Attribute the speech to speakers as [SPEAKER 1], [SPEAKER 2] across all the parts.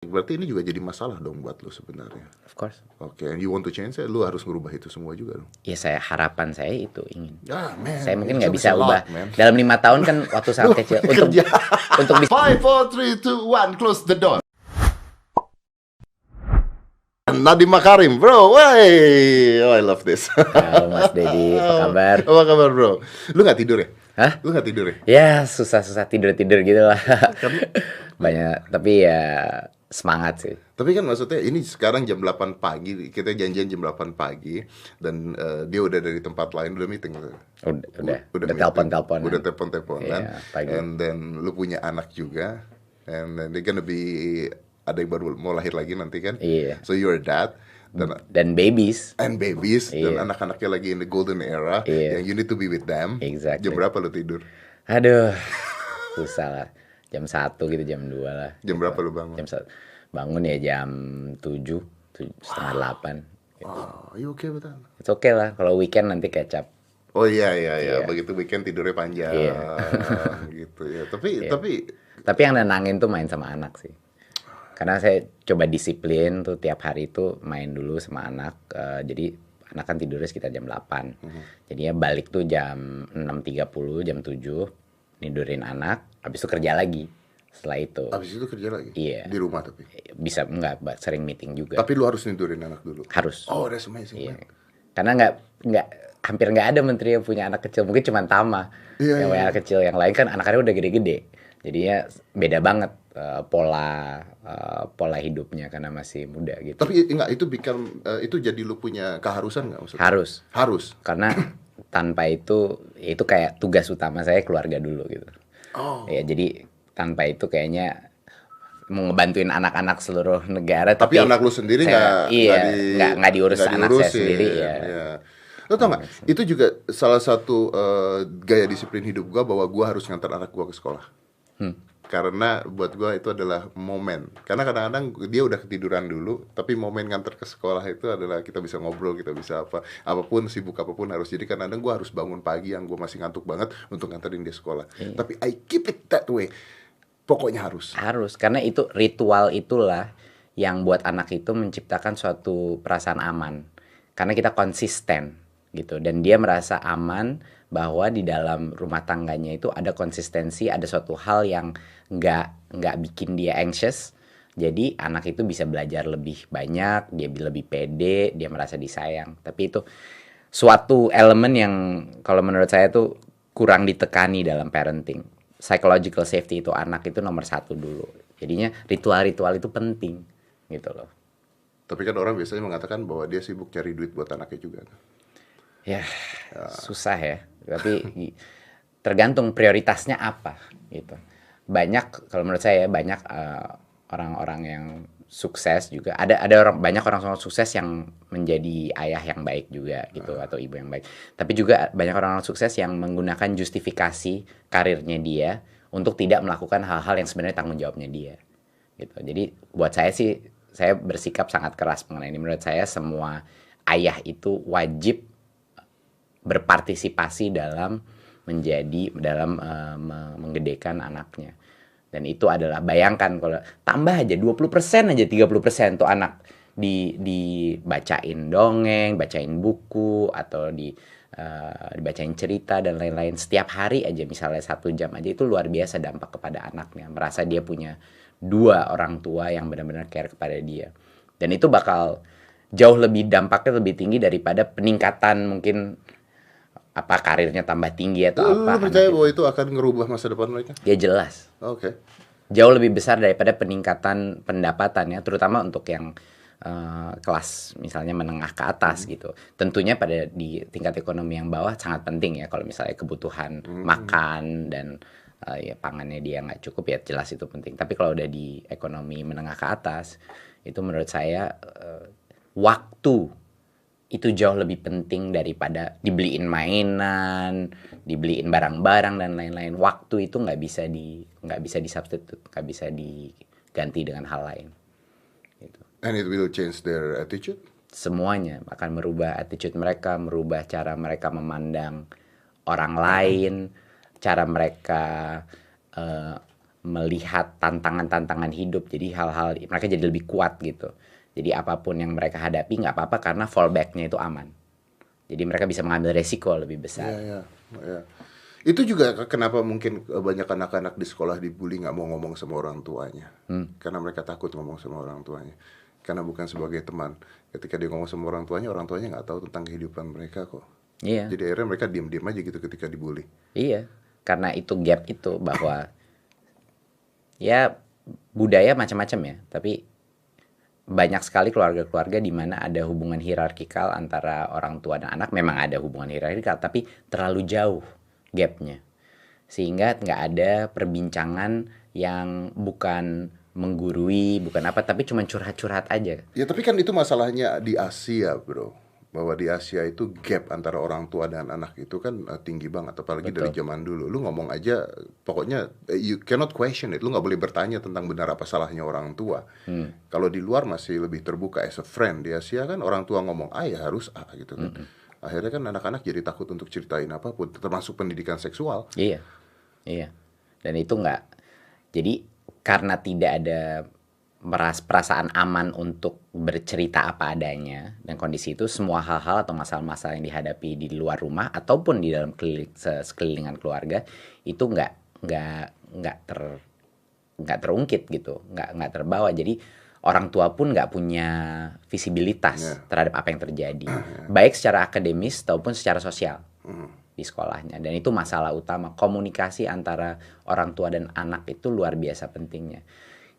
[SPEAKER 1] Berarti ini juga jadi masalah dong buat lu sebenarnya.
[SPEAKER 2] Of course.
[SPEAKER 1] Oke, and you want to change it, lu harus ngerubah itu semua juga dong.
[SPEAKER 2] Ya harapan saya itu ingin.
[SPEAKER 1] Ah, man,
[SPEAKER 2] Saya mungkin
[SPEAKER 1] it's
[SPEAKER 2] nggak
[SPEAKER 1] always
[SPEAKER 2] bisa
[SPEAKER 1] a lot,
[SPEAKER 2] ubah
[SPEAKER 1] man.
[SPEAKER 2] dalam 5 tahun kan waktu sangat kecil
[SPEAKER 1] Kerja.
[SPEAKER 2] untuk bisa
[SPEAKER 1] 5, 4, 3, 2, 1, close the door. Nadiem Makarim, bro, wey, oh I love this.
[SPEAKER 2] Halo Mas Dedi, apa kabar?
[SPEAKER 1] Apa kabar, bro? Lu nggak tidur ya?
[SPEAKER 2] Hah?
[SPEAKER 1] Lu nggak tidur ya?
[SPEAKER 2] Ya susah-susah tidur gitu lah. Banyak, tapi ya semangat sih.
[SPEAKER 1] Tapi kan maksudnya ini sekarang jam 8 pagi, kita janjian jam 8 pagi dan dia udah dari tempat lain, udah meeting.
[SPEAKER 2] Udah
[SPEAKER 1] meeting.
[SPEAKER 2] telepon-teleponan.
[SPEAKER 1] Udah telepon-teleponan.
[SPEAKER 2] Iya, pagi.
[SPEAKER 1] And then lu punya anak juga. And then they're gonna be, ada yang baru mau lahir lagi nanti kan.
[SPEAKER 2] Iya.
[SPEAKER 1] So you're a dad.
[SPEAKER 2] Dan babies.
[SPEAKER 1] And babies. Dan
[SPEAKER 2] Iya.
[SPEAKER 1] anak-anaknya lagi in the golden era.
[SPEAKER 2] Iya.
[SPEAKER 1] Yang you need to be with them.
[SPEAKER 2] Exactly.
[SPEAKER 1] Jam berapa lu tidur?
[SPEAKER 2] Aduh, susah lah. Jam 1 gitu, jam 2 lah.
[SPEAKER 1] Jam berapa lu bangun?
[SPEAKER 2] Jam 1. Bangun ya jam 7, setengah 8.
[SPEAKER 1] Oh, you okay with that?
[SPEAKER 2] It's okay lah, kalau weekend nanti catch up.
[SPEAKER 1] Oh iya.
[SPEAKER 2] Iya.
[SPEAKER 1] Begitu weekend tidurnya panjang.
[SPEAKER 2] Iya.
[SPEAKER 1] Gitu ya. Tapi
[SPEAKER 2] Tapi yang nenangin tuh main sama anak sih. Karena saya coba disiplin tuh tiap hari itu main dulu sama anak. Jadi anak kan tidurnya sekitar jam 8. Jadinya balik tuh jam 6.30, jam 7. Nidurin anak, habis itu kerja lagi setelah itu.
[SPEAKER 1] abis itu kerja lagi?
[SPEAKER 2] Iya.
[SPEAKER 1] Di rumah tapi?
[SPEAKER 2] Bisa enggak, sering meeting juga.
[SPEAKER 1] Tapi lu harus nidurin anak dulu?
[SPEAKER 2] Harus.
[SPEAKER 1] Oh, that's amazing.
[SPEAKER 2] Iya.
[SPEAKER 1] Man.
[SPEAKER 2] Karena hampir nggak ada menteri yang punya anak kecil. Mungkin cuma Tama
[SPEAKER 1] Iya,
[SPEAKER 2] yang punya
[SPEAKER 1] iya.
[SPEAKER 2] anak kecil. Yang lain kan anak-anaknya udah gede-gede. Jadinya beda banget pola hidupnya karena masih muda gitu.
[SPEAKER 1] Tapi enggak, itu jadi lu punya keharusan nggak maksudnya?
[SPEAKER 2] Harus.
[SPEAKER 1] Harus?
[SPEAKER 2] Karena tanpa itu kayak tugas utama saya keluarga dulu gitu.
[SPEAKER 1] Oh.
[SPEAKER 2] Ya jadi tanpa itu kayaknya mau ngebantuin anak-anak seluruh negara.
[SPEAKER 1] Tapi anak lu sendiri
[SPEAKER 2] nggak diurus anak saya
[SPEAKER 1] diurusin.
[SPEAKER 2] sendiri ya.
[SPEAKER 1] Iya. Lo tau nggak? Itu juga salah satu gaya disiplin hidup gua, bahwa gua harus ngantar anak gua ke sekolah. Karena buat gua itu adalah momen. Karena kadang-kadang dia udah ketiduran dulu, tapi momen ngantar ke sekolah itu adalah kita bisa ngobrol, kita bisa apapun, sibuk apapun harus. Jadi kadang-kadang gua harus bangun pagi yang gua masih ngantuk banget untuk nganterin dia sekolah. Tapi I keep it that way. Pokoknya harus.
[SPEAKER 2] Harus, karena itu ritual itulah yang buat anak itu menciptakan suatu perasaan aman. Karena kita konsisten gitu, dan dia merasa aman bahwa di dalam rumah tangganya itu ada konsistensi, ada suatu hal yang nggak bikin dia anxious. Jadi anak itu bisa belajar lebih banyak, dia lebih pede, dia merasa disayang. Tapi itu suatu elemen yang kalau menurut saya tuh kurang ditekani dalam parenting. Psychological safety itu anak itu nomor 1 dulu. Jadinya ritual-ritual itu penting gitu loh.
[SPEAKER 1] Tapi kan orang biasanya mengatakan bahwa dia sibuk cari duit buat anaknya juga.
[SPEAKER 2] Ya, susah ya. Tapi tergantung prioritasnya apa gitu. Banyak, kalau menurut saya banyak orang-orang yang sukses juga. Ada banyak orang sukses yang menjadi ayah yang baik juga gitu, atau ibu yang baik. Tapi juga banyak orang sukses yang menggunakan justifikasi karirnya dia untuk tidak melakukan hal-hal yang sebenarnya tanggung jawabnya dia. Gitu. Jadi buat saya sih, saya bersikap sangat keras mengenai ini. Menurut saya semua ayah itu wajib berpartisipasi dalam menggedekan anaknya. Dan itu adalah, bayangkan kalau tambah aja 20% aja, 30% tuh anak dibacain dongeng, bacain buku, atau dibacain cerita dan lain-lain setiap hari aja, misalnya 1 jam aja, itu luar biasa dampak kepada anaknya. Merasa dia punya 2 orang tua yang benar-benar care kepada dia. Dan itu bakal jauh lebih, dampaknya lebih tinggi daripada peningkatan mungkin karirnya tambah tinggi atau apa.
[SPEAKER 1] Lu percaya bahwa itu akan ngerubah masa depan mereka?
[SPEAKER 2] Ya jelas.
[SPEAKER 1] Oke.
[SPEAKER 2] Jauh lebih besar daripada peningkatan pendapatannya, terutama untuk yang kelas misalnya menengah ke atas gitu. Tentunya di tingkat ekonomi yang bawah sangat penting ya, kalau misalnya kebutuhan makan dan ya pangannya dia nggak cukup, ya jelas itu penting. Tapi kalau udah di ekonomi menengah ke atas, itu menurut saya waktu itu jauh lebih penting daripada dibeliin mainan, dibeliin barang-barang dan lain-lain. Waktu itu nggak bisa disubstitute, nggak bisa diganti dengan hal lain. Gitu.
[SPEAKER 1] And it will change their attitude?
[SPEAKER 2] Semuanya akan merubah attitude mereka, merubah cara mereka memandang orang lain, cara mereka melihat tantangan-tantangan hidup. Jadi hal-hal mereka jadi lebih kuat gitu. Jadi apapun yang mereka hadapi nggak apa-apa karena fallback-nya itu aman. Jadi mereka bisa mengambil resiko lebih besar.
[SPEAKER 1] Ya. Itu juga kenapa mungkin banyak anak-anak di sekolah dibully nggak mau ngomong sama orang tuanya. Karena mereka takut ngomong sama orang tuanya. Karena bukan sebagai teman. Ketika dia ngomong sama orang tuanya nggak tahu tentang kehidupan mereka kok.
[SPEAKER 2] Iya.
[SPEAKER 1] Jadi akhirnya mereka diam-diam aja gitu ketika dibully.
[SPEAKER 2] Iya. Karena itu gap itu bahwa ya budaya macam-macam ya. Tapi banyak sekali keluarga-keluarga di mana ada hubungan hierarkikal antara orang tua dan anak. Memang ada hubungan hierarkikal, tapi terlalu jauh gapnya. Sehingga nggak ada perbincangan yang bukan menggurui, bukan apa, tapi cuma curhat-curhat aja.
[SPEAKER 1] Ya tapi kan itu masalahnya di Asia bro. Bahwa di Asia itu gap antara orang tua dan anak itu kan tinggi banget. Apalagi dari zaman dulu. Lu ngomong aja, pokoknya you cannot question it. Lu nggak boleh bertanya tentang benar apa salahnya orang tua. Kalau di luar masih lebih terbuka as a friend. Di Asia kan orang tua ngomong A ya harus A gitu kan. Akhirnya kan anak-anak jadi takut untuk ceritain apapun, termasuk pendidikan seksual.
[SPEAKER 2] Iya. Dan itu nggak. Jadi karena tidak ada perasaan aman untuk bercerita apa adanya dan kondisi itu, semua hal-hal atau masalah-masalah yang dihadapi di luar rumah ataupun di dalam sekelilingan keluarga itu nggak terungkit gitu, nggak terbawa. Jadi orang tua pun nggak punya visibilitas terhadap apa yang terjadi, baik secara akademis ataupun secara sosial di sekolahnya. Dan itu masalah utama. Komunikasi antara orang tua dan anak itu luar biasa pentingnya.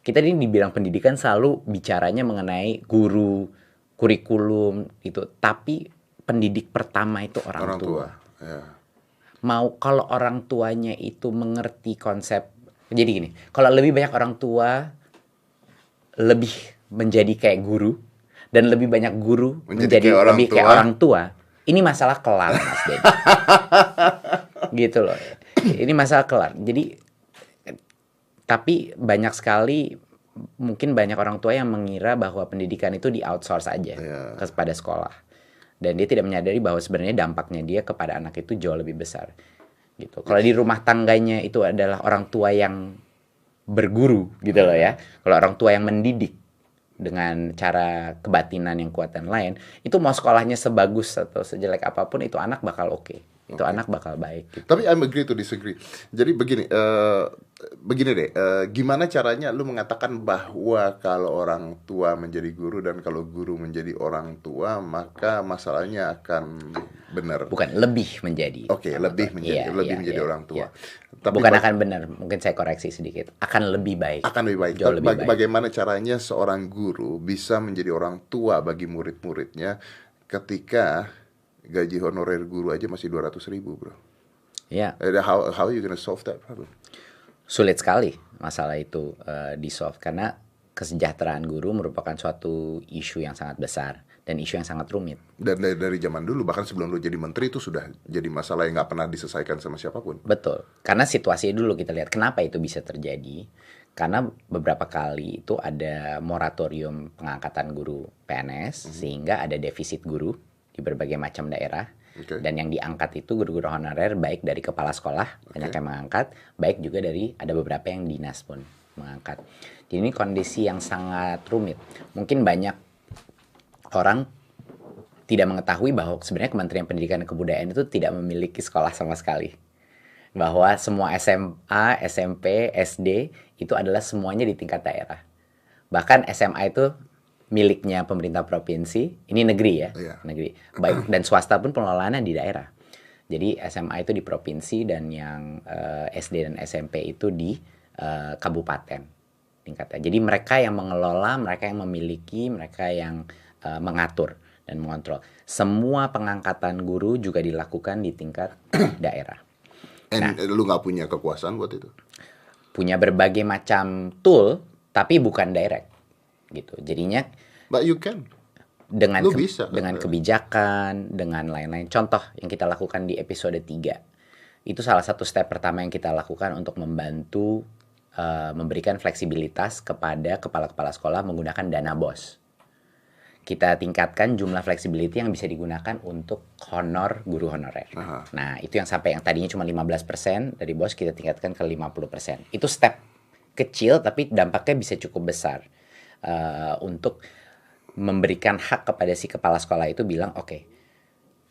[SPEAKER 2] Kita ini di bidang pendidikan selalu bicaranya mengenai guru, kurikulum itu, tapi pendidik pertama itu orang tua.
[SPEAKER 1] Ya.
[SPEAKER 2] Mau kalau orang tuanya itu mengerti konsep, jadi gini, kalau lebih banyak orang tua lebih menjadi kayak guru dan lebih banyak guru menjadi lebih kayak orang tua, ini masalah kelar Mas Dedi. Gitu loh. Ini masalah kelar. Jadi tapi banyak sekali, mungkin banyak orang tua yang mengira bahwa pendidikan itu di outsource aja kepada sekolah. Dan dia tidak menyadari bahwa sebenarnya dampaknya dia kepada anak itu jauh lebih besar. Gitu. Kalau di rumah tangganya itu adalah orang tua yang berguru gitu loh ya. Kalau orang tua yang mendidik dengan cara kebatinan yang kuat dan lain, itu mau sekolahnya sebagus atau sejelek apapun, itu anak bakal oke. Itu anak bakal baik gitu.
[SPEAKER 1] Tapi I'm agree to disagree. Jadi begini deh, gimana caranya lu mengatakan bahwa kalau orang tua menjadi guru dan kalau guru menjadi orang tua maka masalahnya akan benar?
[SPEAKER 2] Bukan lebih menjadi.
[SPEAKER 1] Oke, lebih menjadi orang tua.
[SPEAKER 2] Tapi bukan akan benar, mungkin saya koreksi sedikit. Akan lebih baik.
[SPEAKER 1] Akan lebih baik.
[SPEAKER 2] Jauh lebih baik.
[SPEAKER 1] Bagaimana caranya seorang guru bisa menjadi orang tua bagi murid-muridnya ketika gaji honorer guru aja masih 200.000 bro?
[SPEAKER 2] Ya.
[SPEAKER 1] How are you gonna solve that problem?
[SPEAKER 2] Sulit sekali masalah itu di-solve karena kesejahteraan guru merupakan suatu isu yang sangat besar dan isu yang sangat rumit.
[SPEAKER 1] Dan dari zaman dulu, bahkan sebelum lu jadi menteri itu sudah jadi masalah yang nggak pernah diselesaikan sama siapapun.
[SPEAKER 2] Betul. Karena situasi dulu kita lihat kenapa itu bisa terjadi. Karena beberapa kali itu ada moratorium pengangkatan guru PNS sehingga ada defisit guru di berbagai macam daerah. Dan yang diangkat itu guru-guru honorer, baik dari kepala sekolah banyak yang mengangkat, baik juga dari ada beberapa yang dinas pun mengangkat. Jadi ini kondisi yang sangat rumit. Mungkin banyak orang tidak mengetahui bahwa sebenarnya Kementerian Pendidikan dan Kebudayaan itu tidak memiliki sekolah sama sekali. Bahwa semua SMA, SMP, SD itu adalah semuanya di tingkat daerah. Bahkan SMA itu miliknya pemerintah provinsi, ini negeri ya, negeri. Baik dan swasta pun pengelolaannya di daerah. Jadi SMA itu di provinsi dan yang SD dan SMP itu di kabupaten tingkatnya. Jadi mereka yang mengelola, mereka yang memiliki, mereka yang mengatur dan mengontrol. Semua pengangkatan guru juga dilakukan di tingkat daerah.
[SPEAKER 1] Lu nggak punya kekuasaan buat itu?
[SPEAKER 2] Punya berbagai macam tool, tapi bukan direct. Gitu. Jadinya
[SPEAKER 1] but you can
[SPEAKER 2] dengan kebijakan, dengan lain-lain. Contoh yang kita lakukan di episode 3. Itu salah satu step pertama yang kita lakukan untuk membantu memberikan fleksibilitas kepada kepala-kepala sekolah menggunakan dana BOS. Kita tingkatkan jumlah flexibility yang bisa digunakan untuk honor guru honorer. Nah, itu yang sampai yang tadinya cuma 15% dari BOS kita tingkatkan ke 50%. Itu step kecil tapi dampaknya bisa cukup besar untuk memberikan hak kepada si kepala sekolah itu bilang oke,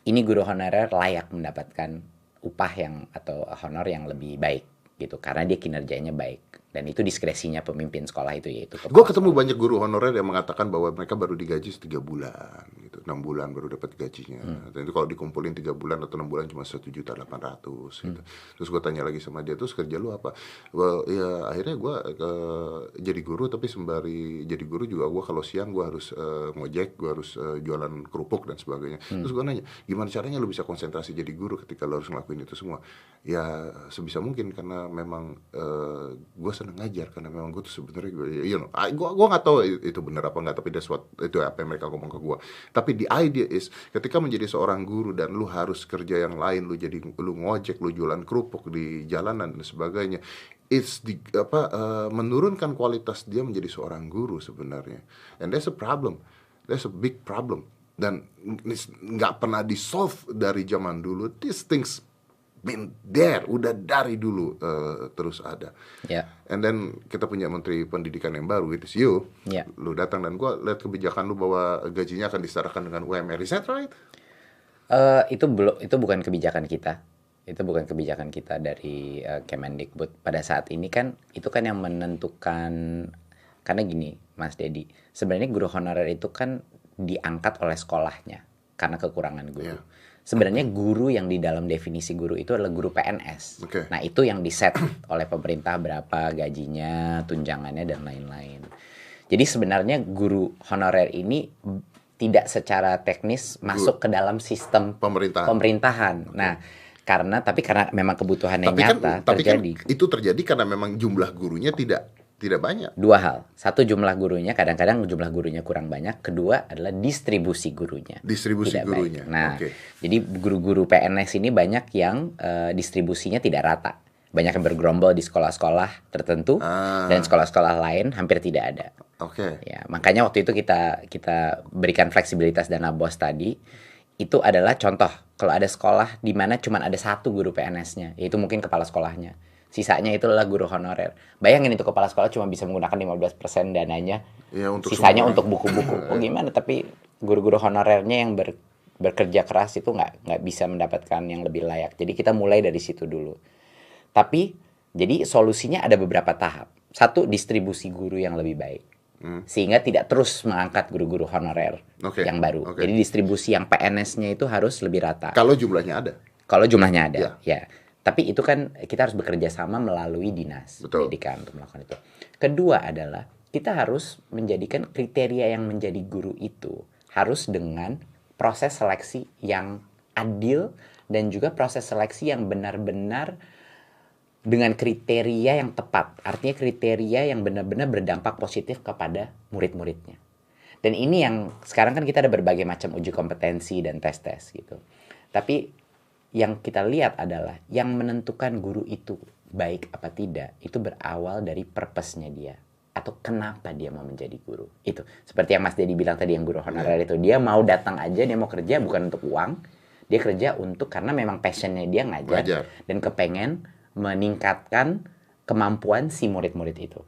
[SPEAKER 2] ini guru honorer layak mendapatkan upah yang atau honor yang lebih baik gitu karena dia kinerjanya baik dan itu diskresinya pemimpin sekolah itu yaitu
[SPEAKER 1] Gue
[SPEAKER 2] kepala
[SPEAKER 1] ketemu
[SPEAKER 2] sekolah.
[SPEAKER 1] banyak guru honorer yang mengatakan bahwa mereka baru digaji 3 bulan, gitu, 6 bulan baru dapat gajinya. Dan itu kalau dikumpulin 3 bulan atau 6 bulan cuma 1.800.000 gitu. Terus gue tanya lagi sama dia, terus kerja lu apa? Well, ya akhirnya gue jadi guru, tapi sembari jadi guru juga gue kalau siang gue harus ngojek, gue harus jualan kerupuk dan sebagainya. Terus gue nanya, gimana caranya lu bisa konsentrasi jadi guru ketika lu harus ngelakuin itu semua? Ya sebisa mungkin karena memang gue seneng ngajar karena memang gue tuh sebenarnya gue nggak tahu itu benar apa nggak, tapi itu apa yang mereka ngomong ke gue. Tapi the idea is ketika menjadi seorang guru dan lu harus kerja yang lain, lu ngojek, lu jualan kerupuk di jalanan dan sebagainya, menurunkan kualitas dia menjadi seorang guru sebenarnya. And that's a problem, that's a big problem, dan nggak pernah di solve dari zaman dulu. These things been there, udah dari dulu terus ada.
[SPEAKER 2] Ya.
[SPEAKER 1] And then kita punya menteri pendidikan yang baru, it is you.
[SPEAKER 2] Ya.
[SPEAKER 1] Lu datang dan gua lihat kebijakan lu bahwa gajinya akan disetarakan dengan UMR. Is that right?
[SPEAKER 2] Itu bukan kebijakan kita. Itu bukan kebijakan kita dari Kemendikbud. Pada saat ini kan itu kan yang menentukan, karena gini Mas Dedi, sebenarnya guru honorer itu kan diangkat oleh sekolahnya karena kekurangan guru.
[SPEAKER 1] Yeah.
[SPEAKER 2] Sebenarnya guru yang di dalam definisi guru itu adalah guru PNS.
[SPEAKER 1] Okay.
[SPEAKER 2] Nah itu yang diset oleh pemerintah berapa gajinya, tunjangannya dan lain-lain. Jadi sebenarnya guru honorer ini tidak secara teknis masuk ke dalam sistem pemerintahan. Okay. Nah karena memang kebutuhannya nyata terjadi.
[SPEAKER 1] Kan itu terjadi karena memang jumlah gurunya tidak banyak.
[SPEAKER 2] Dua hal. Satu, jumlah gurunya, kadang-kadang jumlah gurunya kurang banyak. Kedua adalah distribusi gurunya.
[SPEAKER 1] Distribusi gurunya.
[SPEAKER 2] Nah, jadi guru-guru PNS ini banyak yang distribusinya tidak rata. Banyak yang bergerombol di sekolah-sekolah tertentu dan sekolah-sekolah lain hampir tidak ada.
[SPEAKER 1] Oke.
[SPEAKER 2] Ya, makanya waktu itu kita berikan fleksibilitas dana BOS tadi. Itu adalah contoh kalau ada sekolah di mana cuma ada satu guru PNS-nya, yaitu mungkin kepala sekolahnya. Sisanya itu adalah guru honorer. Bayangin itu kepala sekolah cuma bisa menggunakan 15% dananya. Ya, sisanya untuk buku-buku. Oh gimana? Tapi guru-guru honorernya yang bekerja keras itu nggak bisa mendapatkan yang lebih layak. Jadi kita mulai dari situ dulu. Tapi jadi solusinya ada beberapa tahap. Satu, distribusi guru yang lebih baik. Sehingga tidak terus mengangkat guru-guru honorer yang baru. Jadi distribusi yang PNS-nya itu harus lebih rata.
[SPEAKER 1] Kalau jumlahnya ada.
[SPEAKER 2] Kalau jumlahnya ada, ya. Tapi itu kan kita harus bekerja sama melalui dinas pendidikan untuk melakukan itu. Kedua adalah kita harus menjadikan kriteria yang menjadi guru itu harus dengan proses seleksi yang adil dan juga proses seleksi yang benar-benar dengan kriteria yang tepat. Artinya kriteria yang benar-benar berdampak positif kepada murid-muridnya. Dan ini yang sekarang kan kita ada berbagai macam uji kompetensi dan tes-tes gitu. Tapi yang kita lihat adalah yang menentukan guru itu baik apa tidak itu berawal dari purpose-nya dia atau kenapa dia mau menjadi guru. Itu seperti yang Mas Dedi bilang tadi, yang guru honorer itu dia mau datang aja, dia mau kerja bukan untuk uang, dia kerja untuk karena memang passion-nya dia ngajar dan kepengen meningkatkan kemampuan si murid-murid itu.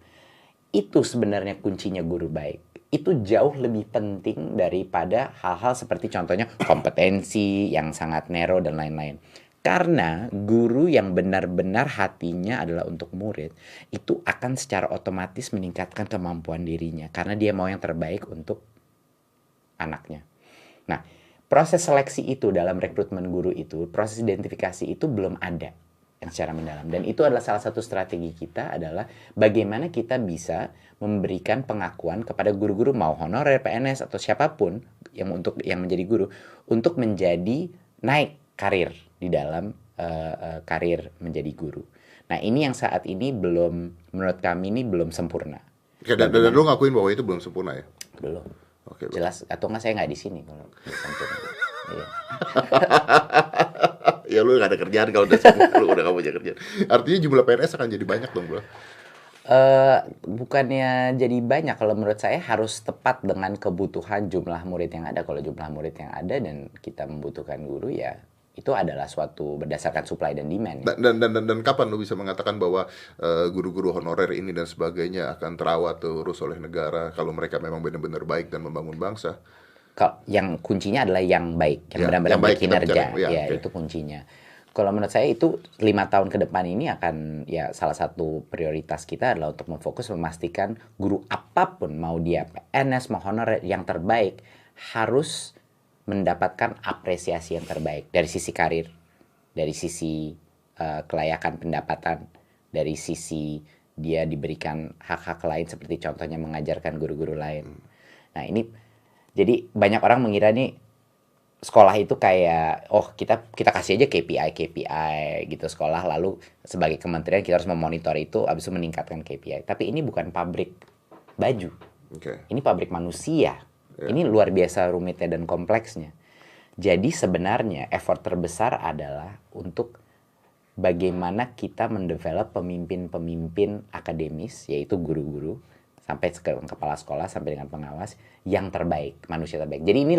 [SPEAKER 2] Itu sebenarnya kuncinya guru baik. Itu jauh lebih penting daripada hal-hal seperti contohnya kompetensi yang sangat narrow dan lain-lain. Karena guru yang benar-benar hatinya adalah untuk murid, itu akan secara otomatis meningkatkan kemampuan dirinya. Karena dia mau yang terbaik untuk anaknya. Nah, proses seleksi itu dalam rekrutmen guru itu, proses identifikasi itu belum ada yang secara mendalam. Dan itu adalah salah satu strategi kita adalah bagaimana kita bisa memberikan pengakuan kepada guru-guru mau honorer, PNS atau siapapun yang menjadi guru untuk menjadi naik karir di dalam karir menjadi guru. Nah, ini yang saat ini menurut kami ini belum sempurna.
[SPEAKER 1] Dan lu ngakuin bahwa itu belum sempurna ya?
[SPEAKER 2] Belum. Oke, jelas atau enggak saya nggak di sini kalau sempurna. Iya.
[SPEAKER 1] Ya lu gak ada kerjaan kalau udah sempurna, lu udah gak punya kerjaan. Artinya jumlah PNS akan jadi banyak dong, bro?
[SPEAKER 2] Bukannya jadi banyak, kalau menurut saya harus tepat dengan kebutuhan jumlah murid yang ada. Kalau jumlah murid yang ada dan kita membutuhkan guru, ya itu adalah suatu berdasarkan supply dan demand.
[SPEAKER 1] Dan kapan lu bisa mengatakan bahwa guru-guru honorer ini dan sebagainya akan terawat terus oleh negara kalau mereka memang benar-benar baik dan membangun bangsa?
[SPEAKER 2] Kalau yang kuncinya adalah yang baik, yang
[SPEAKER 1] Ya,
[SPEAKER 2] benar-benar
[SPEAKER 1] yang baik kita
[SPEAKER 2] berkinerja,
[SPEAKER 1] bicara. Ya,
[SPEAKER 2] ya
[SPEAKER 1] oke.
[SPEAKER 2] itu kuncinya. Kalau menurut saya itu 5 tahun ke depan ini akan ya salah satu prioritas kita adalah untuk memfokus memastikan guru apapun mau dia PNS mau honorer yang terbaik harus mendapatkan apresiasi yang terbaik dari sisi karir, dari sisi kelayakan pendapatan, dari sisi dia diberikan hak-hak lain seperti contohnya mengajarkan guru-guru lain. Nah ini jadi banyak orang mengira nih sekolah itu kayak kita kasih aja KPI gitu sekolah, lalu sebagai kementerian kita harus memonitor itu habis itu meningkatkan KPI. Tapi ini bukan pabrik baju.
[SPEAKER 1] Oke.
[SPEAKER 2] Ini pabrik manusia. Ini luar biasa rumitnya dan kompleksnya. Jadi sebenarnya effort terbesar adalah untuk bagaimana kita mendevelop pemimpin-pemimpin akademis, yaitu guru-guru, sampai ke kepala sekolah, sampai dengan pengawas, yang terbaik, manusia terbaik. Jadi ini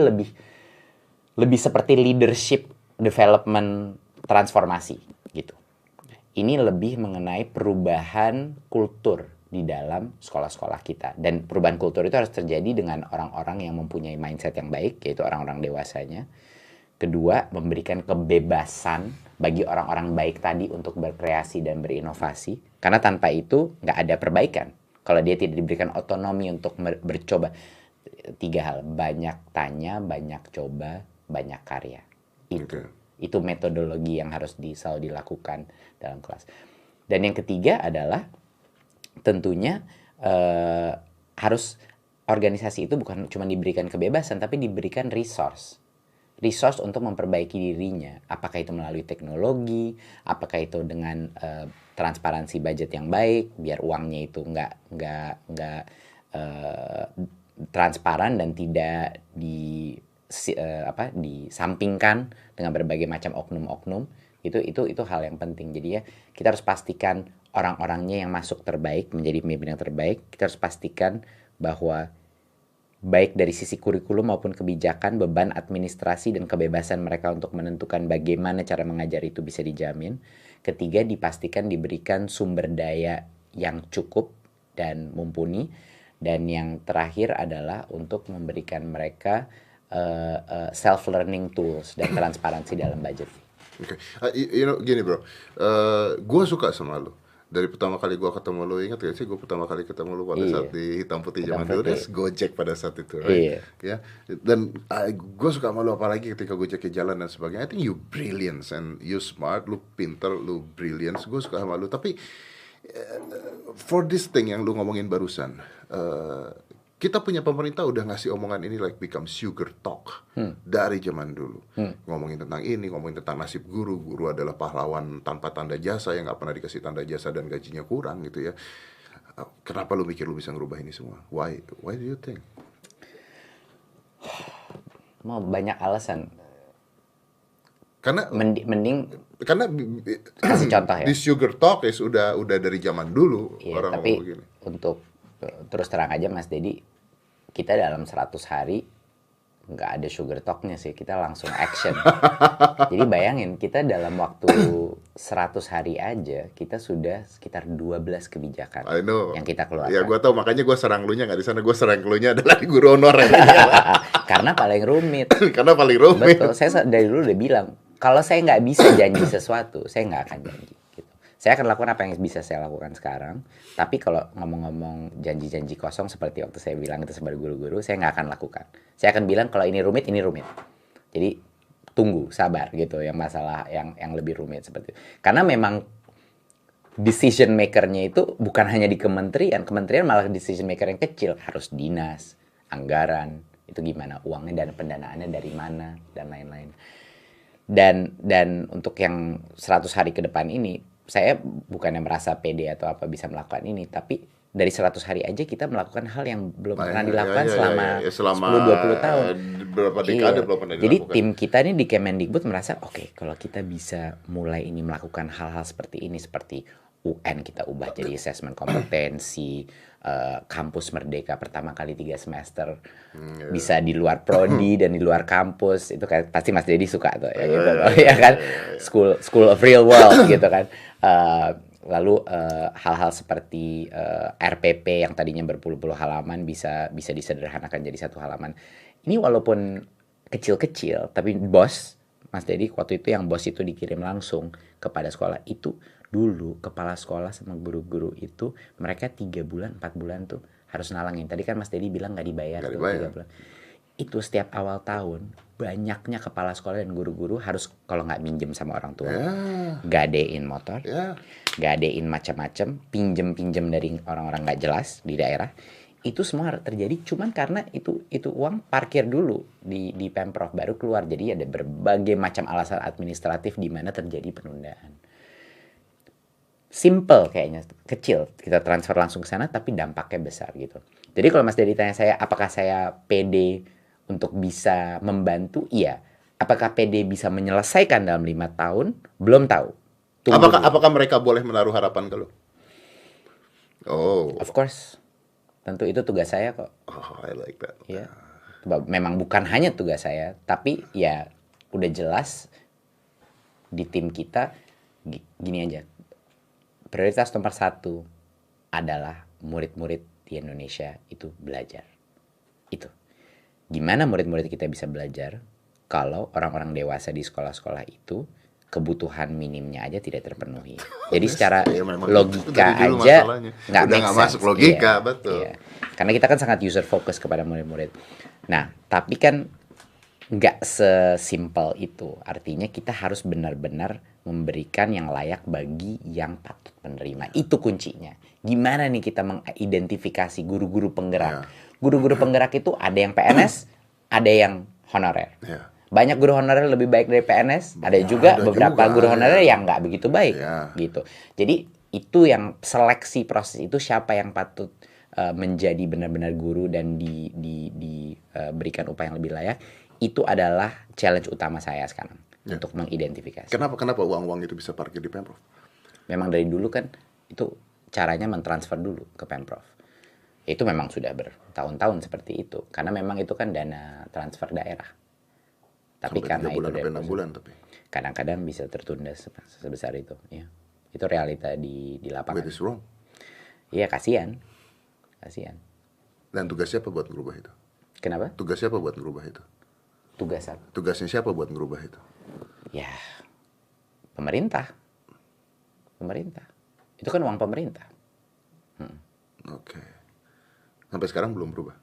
[SPEAKER 2] lebih seperti leadership development transformasi gitu. Ini lebih mengenai perubahan kultur di dalam sekolah-sekolah kita. Dan perubahan kultur itu harus terjadi dengan orang-orang yang mempunyai mindset yang baik, yaitu orang-orang dewasanya. Kedua, memberikan kebebasan bagi orang-orang baik tadi untuk berkreasi dan berinovasi. Karena tanpa itu nggak ada perbaikan. Kalau dia tidak diberikan otonomi untuk bercoba. 3 hal, banyak tanya, banyak coba, banyak karya. Itu metodologi yang harus selalu dilakukan dalam kelas. Dan yang ketiga adalah tentunya harus organisasi itu bukan cuma diberikan kebebasan, tapi diberikan resource untuk memperbaiki dirinya. Apakah itu melalui teknologi, apakah itu dengan transparansi budget yang baik, biar uangnya itu nggak transparan dan tidak disampingkan dengan berbagai macam oknum-oknum. Itu hal yang penting. Jadi ya kita harus pastikan orang-orangnya yang masuk terbaik menjadi pemimpin yang terbaik. Kita harus pastikan bahwa baik dari sisi kurikulum maupun kebijakan, beban administrasi dan kebebasan mereka untuk menentukan bagaimana cara mengajar itu bisa dijamin. Ketiga, dipastikan diberikan sumber daya yang cukup dan mumpuni. Dan yang terakhir adalah untuk memberikan mereka self-learning tools dan transparansi dalam budget.
[SPEAKER 1] Oke. Gini bro, gue suka sama lo. Dari pertama kali gue ketemu lo, ingat gak sih gue pertama kali ketemu lo pada saat di Hitam Putih zaman dulu, terus Gojek pada saat itu, right? Ya. Dan gue suka sama lo apalagi ketika Gojeknya jalan dan sebagainya. I think you brilliant and you smart, lu pinter, lu brilliant. Gue suka sama lo. Tapi for this thing yang lu ngomongin barusan, kita punya pemerintah udah ngasih omongan ini like become sugar talk dari zaman dulu. Ngomongin tentang ini, ngomongin tentang nasib guru. Guru adalah pahlawan tanpa tanda jasa yang nggak pernah dikasih tanda jasa dan gajinya kurang gitu ya. Kenapa lu mikir lu bisa ngerubah ini semua? Why do you think?
[SPEAKER 2] Mau banyak alasan.
[SPEAKER 1] Karena
[SPEAKER 2] mending
[SPEAKER 1] karena
[SPEAKER 2] kasih contoh ya.
[SPEAKER 1] Di sugar talk ya udah dari zaman dulu orang
[SPEAKER 2] tapi
[SPEAKER 1] ngomong begini.
[SPEAKER 2] Untuk terus terang aja Mas Dedi, kita dalam 100 hari nggak ada sugar talk-nya sih, kita langsung action. Jadi bayangin, kita dalam waktu 100 hari aja, kita sudah sekitar 12 kebijakan yang kita keluarkan.
[SPEAKER 1] Ya gue tahu, makanya gue serang lu nya nggak di sana, gue serang lu nya adalah di guru honorer.
[SPEAKER 2] Karena paling rumit.
[SPEAKER 1] Karena paling rumit.
[SPEAKER 2] Betul, saya dari dulu udah bilang, kalau saya nggak bisa janji sesuatu, saya nggak akan janji. Saya akan lakukan apa yang bisa saya lakukan sekarang. Tapi kalau ngomong-ngomong janji-janji kosong seperti waktu saya bilang itu sebagai guru-guru, saya nggak akan lakukan. Saya akan bilang kalau ini rumit, ini rumit. Jadi tunggu, sabar gitu. Yang masalah yang lebih rumit seperti itu. Karena memang decision maker-nya itu bukan hanya di kementerian. Kementerian malah decision maker yang kecil. Harus dinas, anggaran, itu gimana uangnya dan pendanaannya dari mana, dan lain-lain. Dan untuk yang 100 hari ke depan ini, saya bukannya merasa pede atau apa bisa melakukan ini, tapi dari 100 hari aja kita melakukan hal yang belum pernah dilakukan selama 10-20 tahun.
[SPEAKER 1] Berapa dekade belum pernah dilakukan.
[SPEAKER 2] Jadi tim kita ini di Kemendikbud merasa oke, kalau kita bisa mulai ini melakukan hal-hal seperti ini, seperti UN kita ubah jadi assessment kompetensi, kampus merdeka pertama kali 3 semester, bisa di luar prodi dan di luar kampus, itu kayak pasti Mas Dedi suka tuh ya gitu loh, ya kan, school of real world gitu kan. Lalu hal-hal seperti RPP yang tadinya berpuluh-puluh halaman bisa disederhanakan jadi 1 halaman. Ini walaupun kecil-kecil, tapi bos Mas Dedi waktu itu, yang bos itu dikirim langsung kepada sekolah itu. Dulu kepala sekolah sama guru-guru itu mereka 3 bulan 4 bulan tuh harus nalangin. Tadi kan Mas Dedi bilang nggak dibayar tuh 3 bulan. Itu setiap awal tahun banyaknya kepala sekolah dan guru-guru harus, kalau nggak minjem sama orang tua, gadein motor, gadein macam-macam, pinjem dari orang-orang nggak jelas di daerah. Itu semua terjadi cuman karena itu uang parkir dulu di Pemprov baru keluar. Jadi ada berbagai macam alasan administratif di mana terjadi penundaan. Simple kayaknya, kecil, kita transfer langsung ke sana tapi dampaknya besar gitu. Jadi kalau Mas Dedi tanya saya apakah saya pede untuk bisa membantu, iya. Apakah pede bisa menyelesaikan dalam 5 tahun? Belum tahu.
[SPEAKER 1] Apakah mereka boleh menaruh harapan ke lu?
[SPEAKER 2] Of course. Tentu itu tugas saya kok.
[SPEAKER 1] I like that.
[SPEAKER 2] Ya. Memang bukan hanya tugas saya, tapi ya udah jelas di tim kita gini aja. Prioritas nomor 1 adalah murid-murid di Indonesia itu belajar. Itu. Gimana murid-murid kita bisa belajar kalau orang-orang dewasa di sekolah-sekolah itu kebutuhan minimnya aja tidak terpenuhi. Jadi secara logika aja nggak masuk logika, betul. Iya. Karena kita kan sangat user focus kepada murid-murid. Nah, tapi kan nggak sesimpel itu. Artinya kita harus benar-benar memberikan yang layak bagi yang patut menerima. Itu kuncinya. Gimana nih kita mengidentifikasi guru-guru penggerak? Guru-guru penggerak itu ada yang PNS, ada yang honorer. Banyak guru honorer lebih baik dari PNS, ada juga beberapa guru honorer yang nggak begitu baik, gitu. Jadi itu yang seleksi proses itu, siapa yang patut menjadi benar-benar guru dan diberikan upah yang lebih layak. Itu adalah challenge utama saya sekarang untuk mengidentifikasi.
[SPEAKER 1] Kenapa uang-uang itu bisa parkir di Pemprov?
[SPEAKER 2] Memang dari dulu kan itu caranya mentransfer dulu ke Pemprov. Itu memang sudah bertahun-tahun seperti itu, karena memang itu kan dana transfer daerah. Tapi sampai karena 3 bulan, itu 6 bulan, tapi kadang-kadang bisa tertunda sebesar itu. Ya. Itu realita di lapangan.
[SPEAKER 1] What is wrong?
[SPEAKER 2] Iya, kasihan.
[SPEAKER 1] Dan tugas siapa buat ngerubah itu?
[SPEAKER 2] Kenapa?
[SPEAKER 1] Tugas siapa buat ngerubah itu? Tugasnya siapa buat ngerubah itu?
[SPEAKER 2] Ya, pemerintah. Itu kan uang pemerintah.
[SPEAKER 1] Oke. Sampai sekarang belum berubah?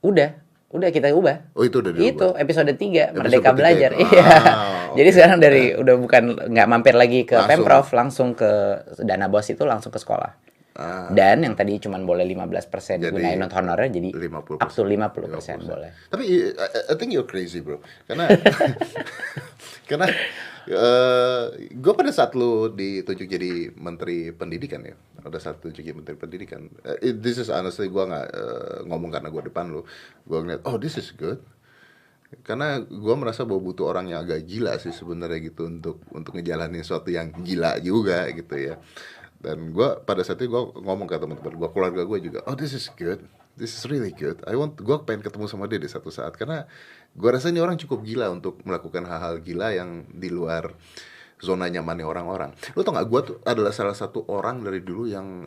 [SPEAKER 2] Udah kita ubah.
[SPEAKER 1] Oh, itu udah diubah.
[SPEAKER 2] Itu episode 3 Merdeka Belajar. Iya. Jadi sekarang udah bukan nggak mampir lagi ke Pemprov, langsung ke dana bos itu langsung ke sekolah. Dan yang tadi cuma boleh 15% gunain non honorer, jadi 50%. Up to 50% boleh.
[SPEAKER 1] Tapi I think you're crazy, bro. Karena gue pada saat lu ditunjuk jadi Menteri Pendidikan ya, this is honestly gue nggak ngomong karena gue depan lu, gue ngeliat this is good. Karena gue merasa bahwa butuh orang yang agak gila sih sebenarnya gitu untuk ngejalanin sesuatu yang gila juga gitu ya. Dan gue pada saat itu gue ngomong ke teman-teman gue, keluarga gue juga, this is good, this is really good. Gue pengen ketemu sama dia di satu saat, karena gue rasa ini orang cukup gila untuk melakukan hal-hal gila yang di luar zona nyamannya orang-orang. Lo tau gak, gue tuh adalah salah satu orang dari dulu yang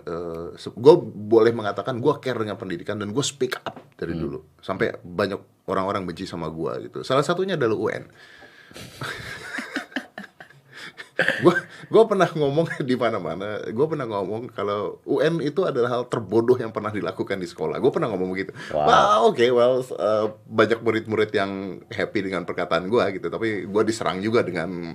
[SPEAKER 1] gue boleh mengatakan gue care dengan pendidikan, dan gue speak up dari dulu sampai banyak orang-orang benci sama gue gitu. Salah satunya adalah UN. Gue pernah ngomong di mana-mana. Gue pernah ngomong kalau UN itu adalah hal terbodoh yang pernah dilakukan di sekolah. Gue pernah ngomong begitu. Banyak murid-murid yang happy dengan perkataan gue gitu. Tapi gue diserang juga dengan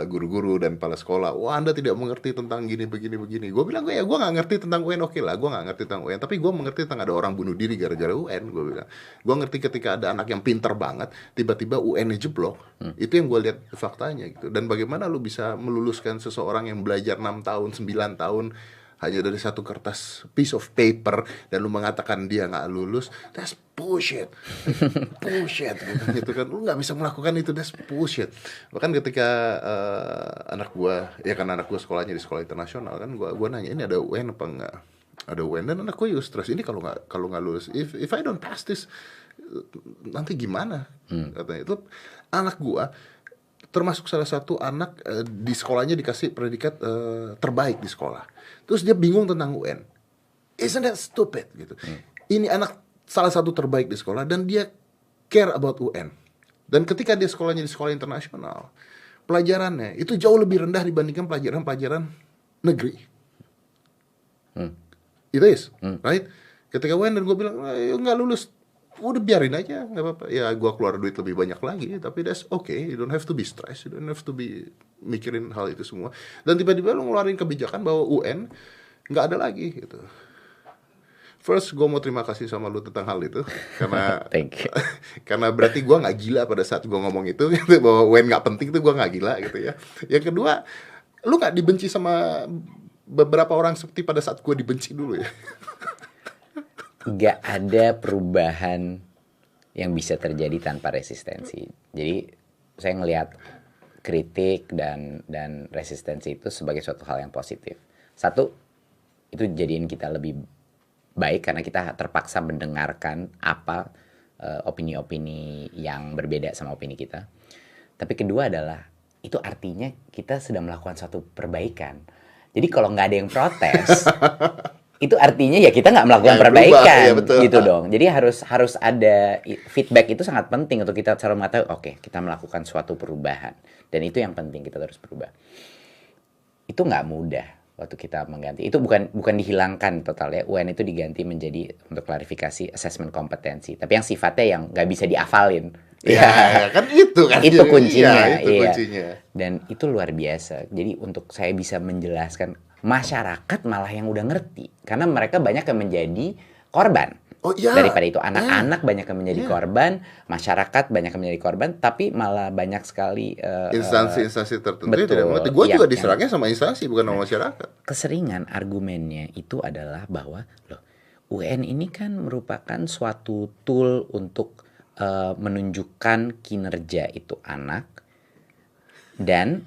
[SPEAKER 1] guru-guru dan kepala sekolah. Anda tidak mengerti tentang gini begini. Gue bilang, gue nggak ngerti tentang UN. Oke lah, gue nggak ngerti tentang UN. Tapi gue mengerti tentang ada orang bunuh diri gara-gara UN. Gue bilang, gue ngerti ketika ada anak yang pintar banget, tiba-tiba UN-nya jeblok. Itu yang gue lihat faktanya gitu. Dan bagaimana lu bisa meluluskan seseorang yang belajar 6 tahun, 9 tahun hanya dari satu kertas piece of paper, dan lu mengatakan dia nggak lulus? That's bullshit. Gitu kan, lu nggak bisa melakukan itu. That's bullshit. Bahkan ketika anak gua, ya kan anak gua sekolahnya di sekolah internasional kan, gua nanya, ini ada UN apa enggak? ada UN dan anak gue juga stres ini kalau nggak lulus, if I don't pass this nanti gimana, katanya. Itu anak gue termasuk salah satu anak di sekolahnya dikasih predikat terbaik di sekolah, terus dia bingung tentang UN. Isn't that stupid gitu. Ini anak salah satu terbaik di sekolah dan dia care about UN, dan ketika dia sekolahnya di sekolah internasional, pelajarannya itu jauh lebih rendah dibandingkan pelajaran negeri. It is, right? Ketika UN dan gue bilang nggak lulus, udah biarin aja, nggak apa-apa. Ya gue keluar duit lebih banyak lagi, tapi that's okay. You don't have to be stressed, you don't have to be mikirin hal itu semua. Dan tiba-tiba lo ngeluarin kebijakan bahwa UN nggak ada lagi gitu. First, gue mau terima kasih sama lu tentang hal itu karena
[SPEAKER 2] Thank you.
[SPEAKER 1] karena berarti gue nggak gila pada saat gue ngomong itu gitu, bahwa UN nggak penting tuh gue nggak gila gitu ya. Yang kedua, lu nggak dibenci sama beberapa orang seperti pada saat gue dibenci dulu ya.
[SPEAKER 2] Gak ada perubahan yang bisa terjadi tanpa resistensi. Jadi saya ngelihat kritik dan resistensi itu sebagai suatu hal yang positif. Satu, itu jadiin kita lebih baik karena kita terpaksa mendengarkan apa opini-opini yang berbeda sama opini kita. Tapi kedua adalah itu artinya kita sedang melakukan suatu perbaikan. Jadi kalau nggak ada yang protes, itu artinya ya kita nggak melakukan perbaikan,
[SPEAKER 1] ya, betul.
[SPEAKER 2] gitu dong. Jadi harus ada feedback, itu sangat penting untuk kita selalu mengatakan, oke, kita melakukan suatu perubahan, dan itu yang penting, kita terus berubah. Itu nggak mudah waktu kita mengganti. Itu bukan dihilangkan total ya. UN itu diganti menjadi untuk klarifikasi asesmen kompetensi, tapi yang sifatnya yang nggak bisa diafalin.
[SPEAKER 1] Ya, kan itu kan.
[SPEAKER 2] Itu kuncinya,
[SPEAKER 1] ya, itu kuncinya.
[SPEAKER 2] Dan itu luar biasa. Jadi untuk saya bisa menjelaskan, masyarakat malah yang udah ngerti, karena mereka banyak yang menjadi korban.
[SPEAKER 1] Oh, iya.
[SPEAKER 2] Daripada itu anak-anak banyak yang menjadi korban, masyarakat banyak yang menjadi korban, tapi malah banyak sekali
[SPEAKER 1] instansi-instansi tertentu
[SPEAKER 2] betul,
[SPEAKER 1] tidak mengerti. Gue juga diserangnya sama instansi, bukan sama masyarakat.
[SPEAKER 2] Keseringan argumennya itu adalah bahwa loh, UN ini kan merupakan suatu tool untuk menunjukkan kinerja itu anak, dan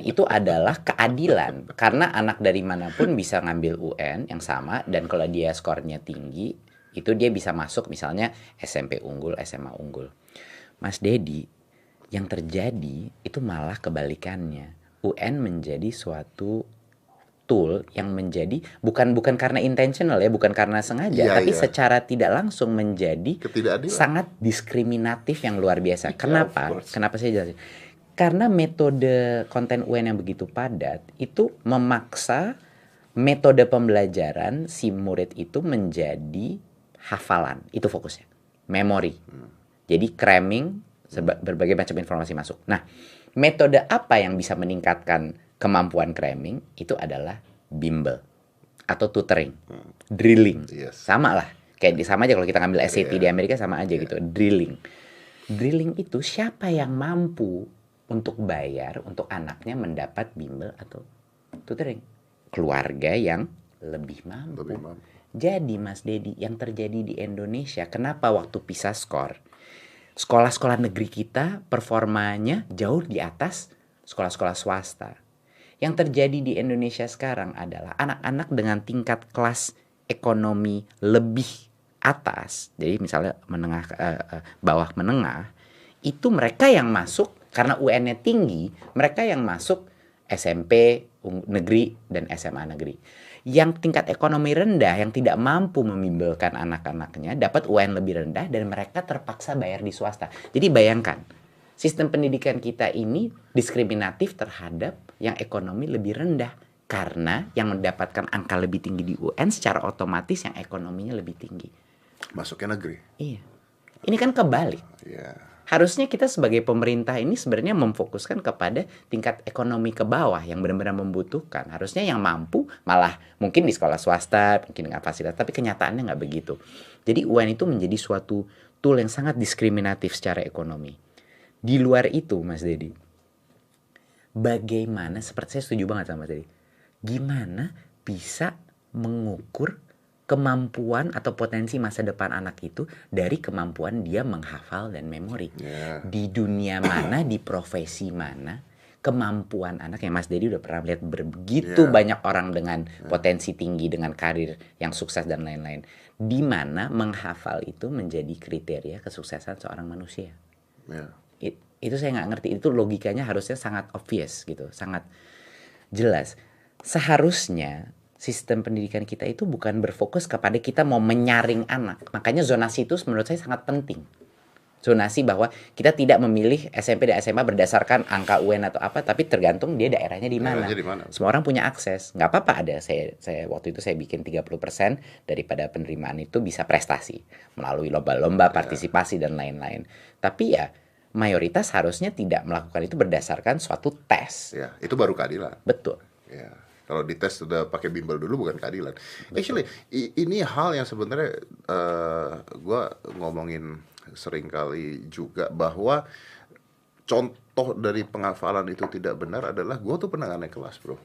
[SPEAKER 2] itu adalah keadilan karena anak dari manapun bisa ngambil UN yang sama, dan kalau dia skornya tinggi itu dia bisa masuk misalnya SMP unggul, SMA unggul. Mas Dedi, yang terjadi itu malah kebalikannya. UN menjadi suatu tool yang menjadi bukan karena intentional ya, bukan karena sengaja, tapi secara tidak langsung menjadi sangat diskriminatif yang luar biasa. Kenapa saya jelasin? Karena metode konten UN yang begitu padat itu memaksa metode pembelajaran si murid itu menjadi hafalan, itu fokusnya, memori. Jadi cramming, berbagai macam informasi masuk. Nah, metode apa yang bisa meningkatkan kemampuan cramming? Itu adalah bimbel atau tutoring, drilling. Sama lah, kayak sama aja kalau kita ngambil SAT di Amerika sama aja gitu, drilling. Drilling itu siapa yang mampu untuk bayar untuk anaknya mendapat bimbel atau tutoring? Keluarga yang lebih mampu. Jadi Mas Dedi, yang terjadi di Indonesia, kenapa waktu PISA skor sekolah-sekolah negeri kita performanya jauh di atas sekolah-sekolah swasta? Yang terjadi di Indonesia sekarang adalah anak-anak dengan tingkat kelas ekonomi lebih atas, jadi misalnya menengah, bawah menengah, itu mereka yang masuk karena UN-nya tinggi, mereka yang masuk SMP negeri dan SMA negeri. Yang tingkat ekonomi rendah, yang tidak mampu membimbelkan anak-anaknya, dapat UN lebih rendah dan mereka terpaksa bayar di swasta. Jadi bayangkan, sistem pendidikan kita ini diskriminatif terhadap yang ekonomi lebih rendah. Karena yang mendapatkan angka lebih tinggi di UN secara otomatis yang ekonominya lebih tinggi.
[SPEAKER 1] Masuknya negeri.
[SPEAKER 2] Iya. Ini kan kebalik. Harusnya kita sebagai pemerintah ini sebenarnya memfokuskan kepada tingkat ekonomi ke bawah yang benar-benar membutuhkan. Harusnya yang mampu malah mungkin di sekolah swasta, mungkin dengan fasilitas, tapi kenyataannya nggak begitu. Jadi UN itu menjadi suatu tool yang sangat diskriminatif secara ekonomi. Di luar itu, Mas Dedi, bagaimana, seperti saya setuju banget sama Mas Dedi, gimana bisa mengukur kemampuan atau potensi masa depan anak itu dari kemampuan dia menghafal dan memori. Di dunia mana, di profesi mana, kemampuan anak yang Mas Dedi udah pernah lihat begitu banyak orang dengan potensi tinggi, dengan karir yang sukses dan lain-lain. Di mana menghafal itu menjadi kriteria kesuksesan seorang manusia. Itu saya nggak ngerti. Itu logikanya harusnya sangat obvious gitu, sangat jelas. Seharusnya sistem pendidikan kita itu bukan berfokus kepada kita mau menyaring anak. Makanya zonasi itu menurut saya sangat penting. Zonasi bahwa kita tidak memilih SMP dan SMA berdasarkan angka UN atau apa, tapi tergantung dia daerahnya di mana. Semua orang punya akses. Nggak apa-apa ada. Saya waktu itu saya bikin 30% daripada penerimaan itu bisa prestasi melalui lomba-lomba, partisipasi dan lain-lain. Tapi ya mayoritas harusnya tidak melakukan itu berdasarkan suatu tes.
[SPEAKER 1] Ya, itu baru keadilan.
[SPEAKER 2] Betul.
[SPEAKER 1] Ya. Kalau dites sudah pakai bimbel dulu bukan keadilan. Actually, ini hal yang sebenarnya gue ngomongin sering kali juga bahwa contoh dari penghafalan itu tidak benar adalah gue tuh pernah naik kelas, bro.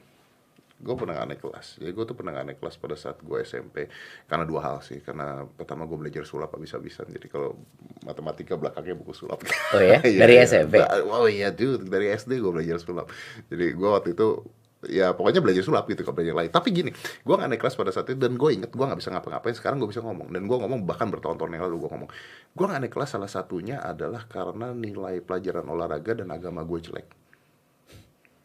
[SPEAKER 1] Gue pernah naik kelas. Jadi gue tuh pernah naik kelas pada saat gue SMP karena dua hal sih. Karena pertama gue belajar sulap habis-habisan. Jadi kalau matematika belakangnya buku sulap.
[SPEAKER 2] Oh ya? Dari SMP?
[SPEAKER 1] Oh iya, dude. Dari SD gue belajar sulap. Jadi gue waktu itu ya pokoknya belajar sulap gitu, kalau belajar lain. Tapi gini, gue gak naik kelas pada saat itu dan gue inget gue gak bisa ngapa-ngapain. Sekarang gue bisa ngomong, dan gue ngomong bahkan bertahun-tahun yang lalu gue ngomong, gue gak naik kelas salah satunya adalah karena nilai pelajaran olahraga dan agama gue jelek.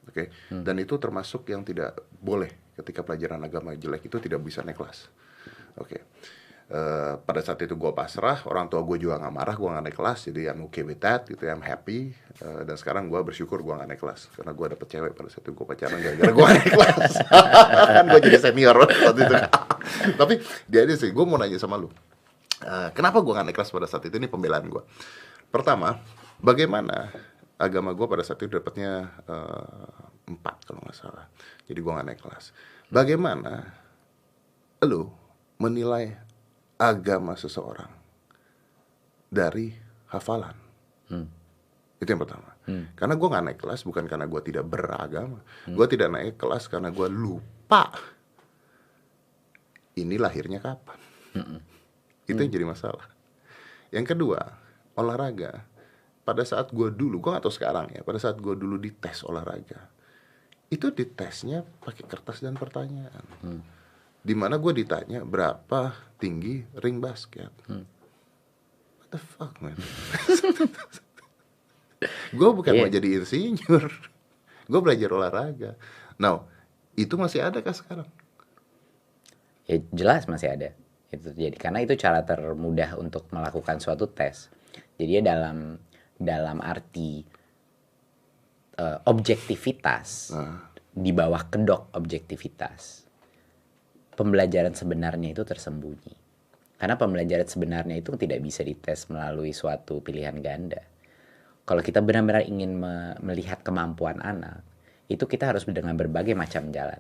[SPEAKER 1] Oke. Dan itu termasuk yang tidak boleh. Ketika pelajaran agama jelek itu tidak bisa naik kelas. Oke. Pada saat itu gue pasrah, orang tua gue juga gak marah, gue gak naik kelas, jadi I'm okay with that gitu, I'm happy. Dan sekarang gue bersyukur gue gak naik kelas karena gue dapet cewek pada saat itu gue pacaran gara-gara gue gak naik kelas. Kan gue jadi senior waktu itu. Tapi dia aja sih, gue mau nanya sama lu, kenapa gue gak naik kelas pada saat itu? Ini pembelaan gue. Pertama, bagaimana agama gue pada saat itu dapetnya 4 kalau gak salah. Jadi gue gak naik kelas. Bagaimana lu menilai agama seseorang dari hafalan? Itu yang pertama. Karena gue gak naik kelas bukan karena gue tidak beragama. Gue tidak naik kelas karena gue lupa ini lahirnya kapan. Itu yang jadi masalah. Yang kedua, olahraga. Pada saat gue dulu, gue gak tahu sekarang ya, pada saat gue dulu dites olahraga, itu ditesnya pakai kertas dan pertanyaan. Dimana gue ditanya berapa tinggi ring basket. What the fuck, man? Gue bukan mau jadi insinyur. Gue belajar olahraga. Now, itu masih ada kah sekarang?
[SPEAKER 2] Ya jelas masih ada. Itu jadi karena itu cara termudah untuk melakukan suatu tes. Jadi ya dalam arti objektivitas, di bawah kedok objektivitas, pembelajaran sebenarnya itu tersembunyi. Karena pembelajaran sebenarnya itu tidak bisa dites melalui suatu pilihan ganda. Kalau kita benar-benar ingin melihat kemampuan anak, itu kita harus dengan berbagai macam jalan.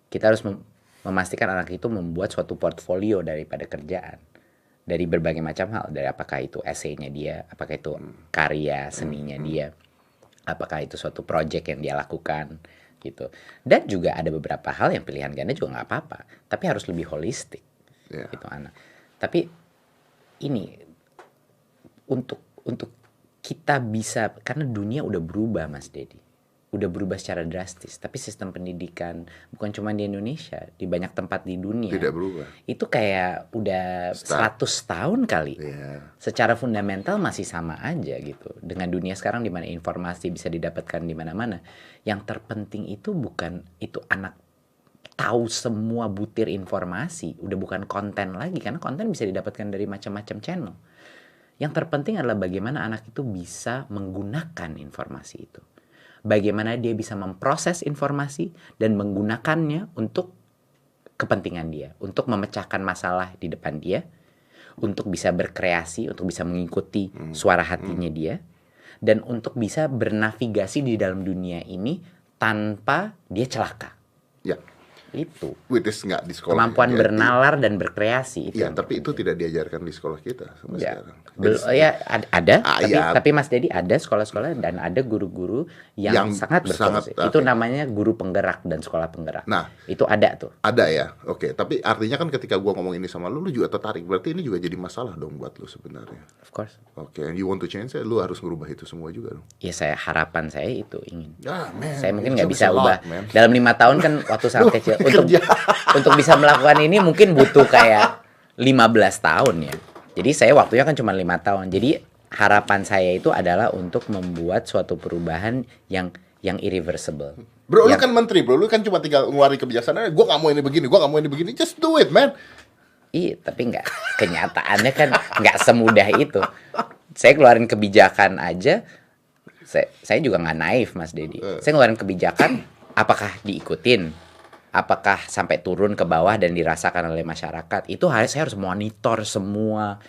[SPEAKER 2] Kita harus memastikan anak itu membuat suatu portfolio daripada kerjaan. Dari berbagai macam hal. Dari apakah itu esainya dia, apakah itu karya seninya dia, apakah itu suatu project yang dia lakukan, gitu. Dan juga ada beberapa hal yang pilihan ganda juga nggak apa-apa, tapi harus lebih holistik, gitu anak. Tapi ini untuk kita bisa, karena dunia udah berubah, Mas Dedi, udah berubah secara drastis. Tapi sistem pendidikan bukan cuma di Indonesia, di banyak tempat di dunia
[SPEAKER 1] tidak berubah.
[SPEAKER 2] Itu kayak udah 100 tahun kali. Secara fundamental masih sama aja gitu. Dengan dunia sekarang di mana informasi bisa didapatkan di mana-mana. Yang terpenting itu bukan itu anak tahu semua butir informasi, udah bukan konten lagi, karena konten bisa didapatkan dari macam-macam channel. Yang terpenting adalah bagaimana anak itu bisa menggunakan informasi itu. Bagaimana dia bisa memproses informasi dan menggunakannya untuk kepentingan dia, untuk memecahkan masalah di depan dia, untuk bisa berkreasi, untuk bisa mengikuti suara hatinya dia, dan untuk bisa bernavigasi di dalam dunia ini tanpa dia celaka.
[SPEAKER 1] Ya,
[SPEAKER 2] itu.
[SPEAKER 1] Which is nggak di sekolah.
[SPEAKER 2] Kemampuan bernalar dan berkreasi itu.
[SPEAKER 1] Iya, tapi itu tidak diajarkan di sekolah kita sampai
[SPEAKER 2] Ya,
[SPEAKER 1] sekarang.
[SPEAKER 2] ya ada,
[SPEAKER 1] ya.
[SPEAKER 2] tapi Mas Dedi ada sekolah-sekolah dan ada guru-guru yang sangat berfungsi. Itu namanya guru penggerak dan sekolah penggerak.
[SPEAKER 1] Nah,
[SPEAKER 2] itu ada tuh.
[SPEAKER 1] Ada ya, oke. Tapi artinya kan ketika gua ngomong ini sama lu juga tertarik. Berarti ini juga jadi masalah dong buat lu sebenarnya.
[SPEAKER 2] Of course.
[SPEAKER 1] Oke, and you want to change it, lu harus merubah itu semua juga dong.
[SPEAKER 2] Ya harapan saya itu ingin.
[SPEAKER 1] Man,
[SPEAKER 2] saya mungkin nggak bisa ubah.
[SPEAKER 1] Man.
[SPEAKER 2] Dalam 5 tahun kan waktu sangat kecil. Untuk bisa melakukan ini mungkin butuh kayak 15 tahun ya. Jadi saya waktunya kan cuma 5 tahun. Jadi harapan saya itu adalah untuk membuat suatu perubahan yang irreversible.
[SPEAKER 1] Bro, lu kan menteri, bro. Lu kan cuma tinggal ngeluarin kebijaksanaan. Gue gak mau ini begini, gue gak mau ini begini. Just do it, man.
[SPEAKER 2] Iya, tapi nggak, kenyataannya kan nggak semudah itu. Saya keluarin kebijakan aja. Saya juga nggak naif, Mas Dedi. Saya ngeluarin kebijakan, apakah diikutin? Apakah sampai turun ke bawah dan dirasakan oleh masyarakat? Itu saya harus monitor semua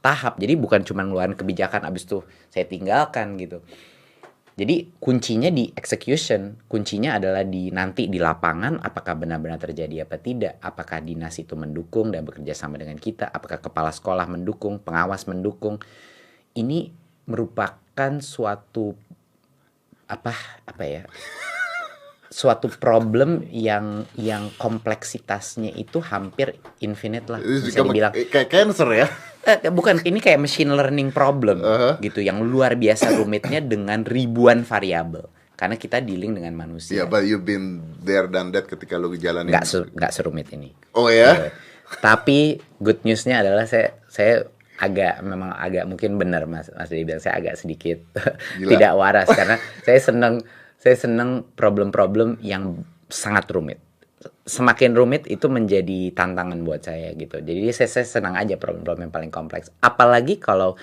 [SPEAKER 2] tahap. Jadi bukan cuma ngeluarin kebijakan abis itu saya tinggalkan gitu. Jadi kuncinya di execution. Kuncinya adalah nanti di lapangan apakah benar-benar terjadi apa tidak. Apakah dinas itu mendukung dan bekerja sama dengan kita. Apakah kepala sekolah mendukung, pengawas mendukung. Ini merupakan suatu suatu problem yang kompleksitasnya itu hampir infinite lah, bisa dibilang.
[SPEAKER 1] Kayak cancer ya?
[SPEAKER 2] Bukan, ini kayak machine learning problem gitu, yang luar biasa rumitnya dengan ribuan variabel. Karena kita dealing dengan manusia.
[SPEAKER 1] Yeah, but you've been there done that ketika lu jalanin.
[SPEAKER 2] Nggak serumit ini.
[SPEAKER 1] Oh ya?
[SPEAKER 2] Tapi good newsnya adalah saya memang agak mungkin benar Mas Dedi bilang, saya agak sedikit tidak waras karena saya senang problem-problem yang sangat rumit. Semakin rumit itu menjadi tantangan buat saya gitu. Jadi saya senang aja problem-problem yang paling kompleks. Apalagi kalau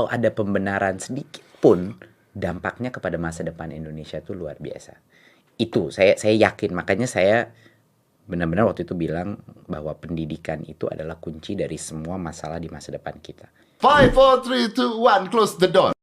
[SPEAKER 2] ada pembenaran sedikit pun, dampaknya kepada masa depan Indonesia itu luar biasa. Itu saya yakin. Makanya saya benar-benar waktu itu bilang bahwa pendidikan itu adalah kunci dari semua masalah di masa depan kita.
[SPEAKER 1] 5, 4, 3, 2, 1, close the door.